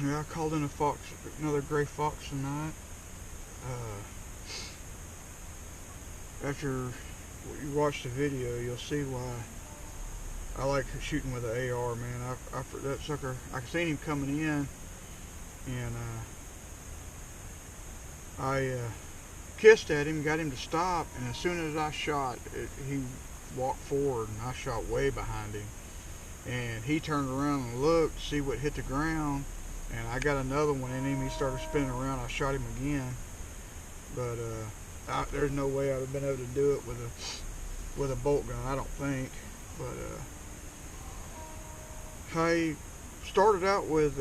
Yeah, I called in another gray fox tonight. After you watch the video, you'll see why I like shooting with the AR, man. That sucker, I seen him coming in, and I kissed at him, got him to stop, and as soon as I shot, he walked forward, and I shot way behind him. And he turned around and looked to see what hit the ground, and I got another one in him. He started spinning around. I shot him again, but there's no way I'd have been able to do it with a bolt gun, I don't think. But I started out with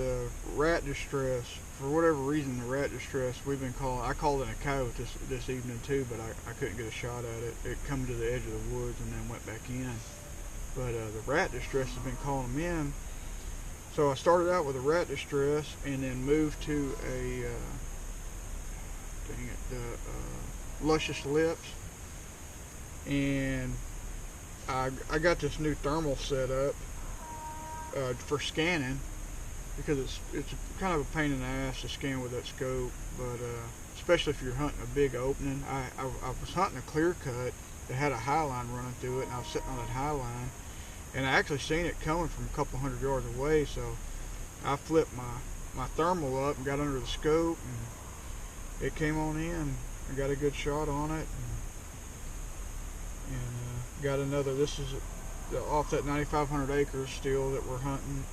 rat distress. For whatever reason, the rat distress I called in a coyote this evening too, but I couldn't get a shot at it. It come to the edge of the woods and then went back in. But the rat distress has been calling them in. So I started out with a rat distress and then moved to a luscious lips, and I got this new thermal set up for scanning, because it's kind of a pain in the ass to scan with that scope, but especially if you're hunting a big opening. I was hunting a clear cut that had a high line running through it, and I was sitting on that high line, and I actually seen it coming from a couple hundred yards away. So I flipped my thermal up and got under the scope, and it came on in. I got a good shot on it, and got another. This is off that 9,500 acres still that we're hunting.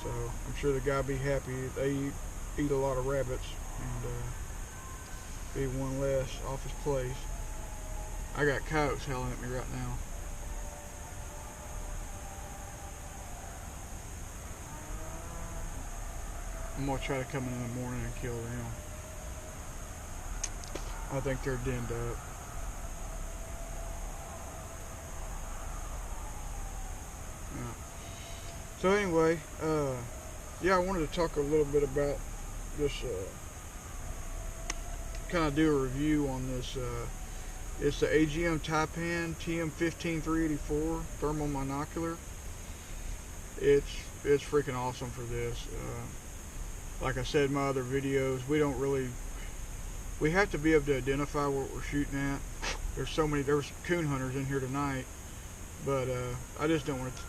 So I'm sure the guy be happy. They eat a lot of rabbits, and be one less off his place. I got coyotes howling at me right now. I'm gonna try to come in the morning and kill them. I think they're denned up. Yeah. So anyway, yeah, I wanted to talk a little bit about this, kind of do a review on this. It's the AGM Taipan TM15 384 thermal monocular. It's freaking awesome for this. Like I said in my other videos, we have to be able to identify what we're shooting at. There's coon hunters in here tonight, but I just don't want to.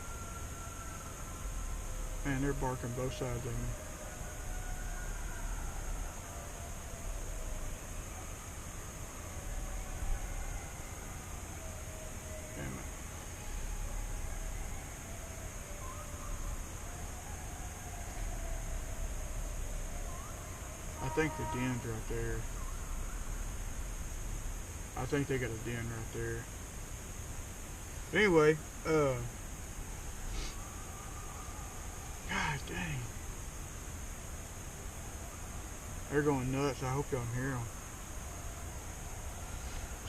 Man, they're barking both sides of me. Damn it. I think the den's right there. I think they got a den right there. Anyway, God dang. They're going nuts. I hope y'all can hear them.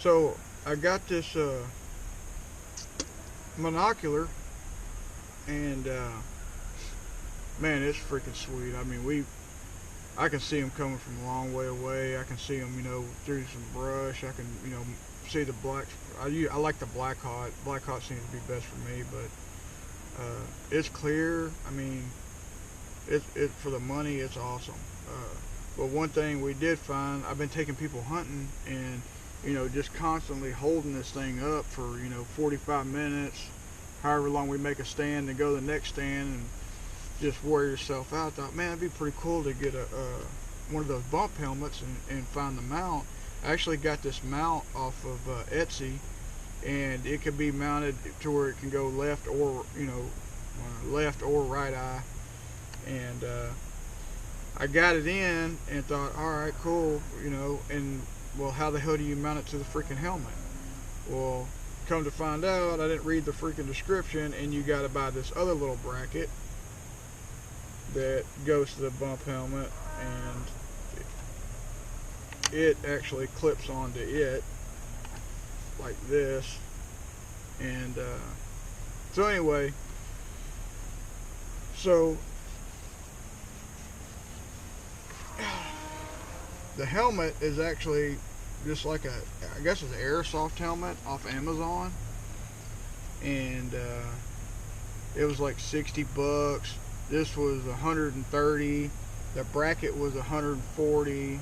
So, I got this monocular, and man, it's freaking sweet. I mean, I can see them coming from a long way away. I can see them, through some brush. I can, see the black. I like the black hot. Black hot seems to be best for me, but it's clear. I mean, it for the money, it's awesome. But one thing we did find, I've been taking people hunting, and just constantly holding this thing up for 45 minutes, however long we make a stand, and go to the next stand, and just wear yourself out. I thought, man, it'd be pretty cool to get one of those bump helmets and find the mount. I actually got this mount off of Etsy, and it can be mounted to where it can go left or right eye. And I got it in and thought, all right, cool, and well, how the hell do you mount it to the freaking helmet? Well, come to find out, I didn't read the freaking description, and you got to buy this other little bracket that goes to the bump helmet, and it actually clips onto it like this. And so anyway, the helmet is actually just like I guess it's an airsoft helmet off Amazon, and it was like $60. This was 130. The bracket was 140.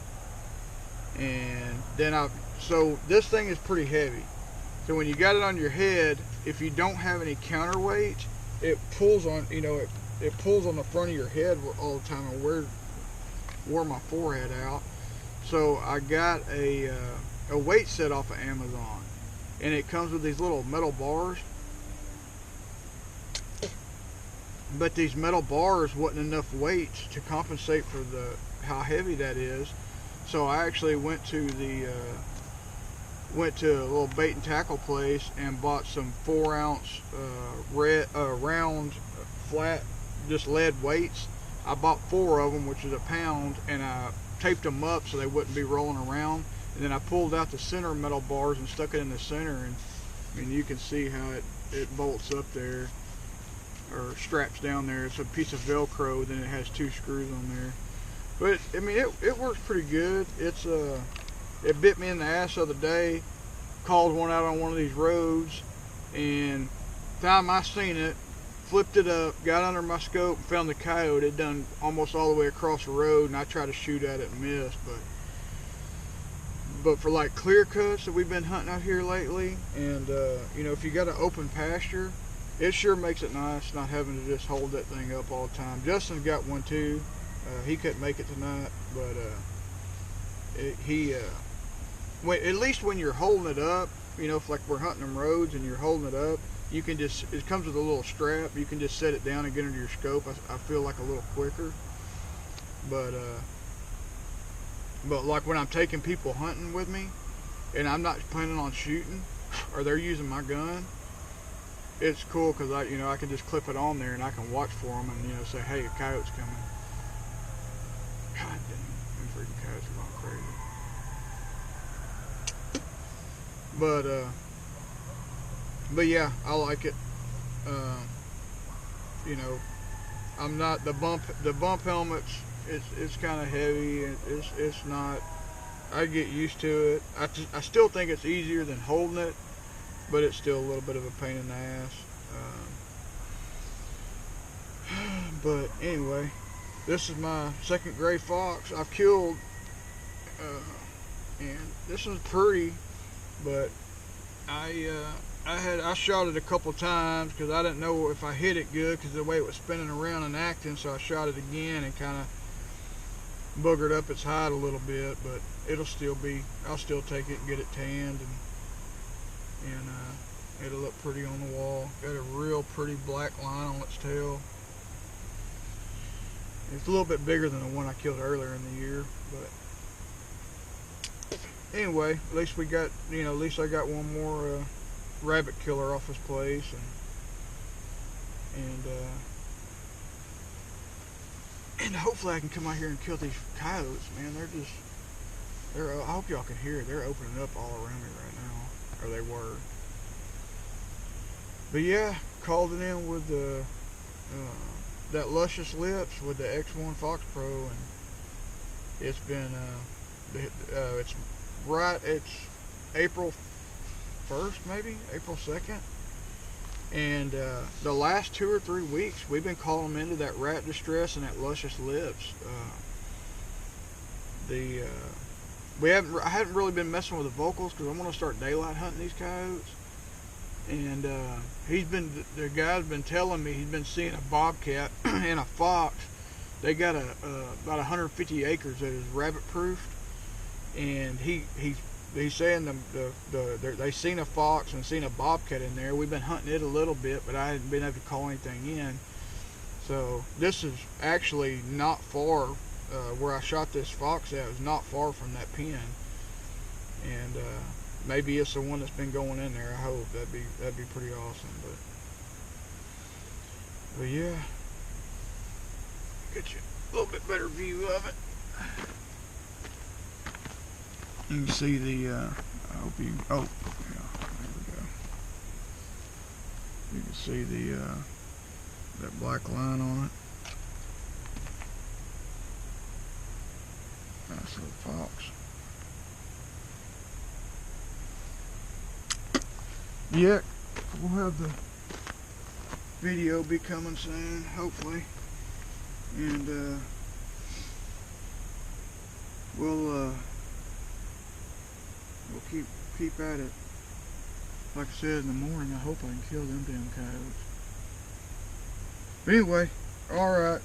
And then so this thing is pretty heavy. So when you got it on your head, if you don't have any counterweight, it pulls on, it pulls on the front of your head all the time. I wore my forehead out. So I got a weight set off of Amazon, and it comes with these little metal bars. But these metal bars wasn't enough weight to compensate for how heavy that is. So I actually went to a little bait and tackle place and bought some 4-ounce round flat just lead weights. I bought 4 of them, which is a pound, and I taped them up so they wouldn't be rolling around. And then I pulled out the center metal bars and stuck it in the center, and I mean, you can see how it bolts up there, or straps down there. It's a piece of Velcro, then it has 2 screws on there. But I mean, it works pretty good. It bit me in the ass the other day. Called one out on one of these roads, and time I seen it, flipped it up, got under my scope, and found the coyote. It done almost all the way across the road, and I tried to shoot at it and missed. But for like clear cuts that we've been hunting out here lately, and if you got an open pasture, it sure makes it nice not having to just hold that thing up all the time. Justin's got one too. He couldn't make it tonight, but at least when you're holding it up, if like we're hunting them roads and you're holding it up, you can just, it comes with a little strap, you can just set it down and get under your scope. I feel like a little quicker. But like when I'm taking people hunting with me and I'm not planning on shooting, or they're using my gun, it's cool because I can just clip it on there and I can watch for them and say, hey, a coyote's coming. God dang, them freaking coyotes are going crazy. But yeah, I like it. I'm not, the bump helmets, it's kind of heavy. It's not, I get used to it. I still think it's easier than holding it, but it's still a little bit of a pain in the ass. But anyway, this is my second gray fox I've killed, and this is pretty, but I shot it a couple times because I didn't know if I hit it good because the way it was spinning around and acting. So I shot it again and kind of boogered up its hide a little bit, but I'll still take it and get it tanned, and it'll look pretty on the wall. Got a real pretty black line on its tail. It's a little bit bigger than the one I killed earlier in the year, but anyway, at least we got, at least I got one more rabbit killer off this place, and hopefully I can come out here and kill these coyotes, man. I hope y'all can hear it. They're opening up all around me right now, or they were. But yeah, called it in with that Luscious Lips with the X1 Fox Pro, and it's been it's April 1st, maybe April 2nd, and the last 2 or 3 weeks we've been calling them into that rat distress and that Luscious Lips. I haven't really been messing with the vocals because I want to start daylight hunting these coyotes. And the guy's been telling me he's been seeing a bobcat and a fox. They got about 150 acres that is rabbit proofed, and he's saying they seen a fox and seen a bobcat in there. We've been hunting it a little bit, but I hadn't been able to call anything in. So this is actually not far. Where I shot this fox at was not far from that pen, and maybe it's the one that's been going in there. I hope that'd be pretty awesome. But yeah, get you a little bit better view of it. You can see the. I hope you. Oh, yeah, there we go. You can see the that black line on it. Nice little fox. Yeah, we'll have the video be coming soon, hopefully. And we'll keep at it. Like I said, in the morning, I hope I can kill them damn coyotes. But anyway, alright.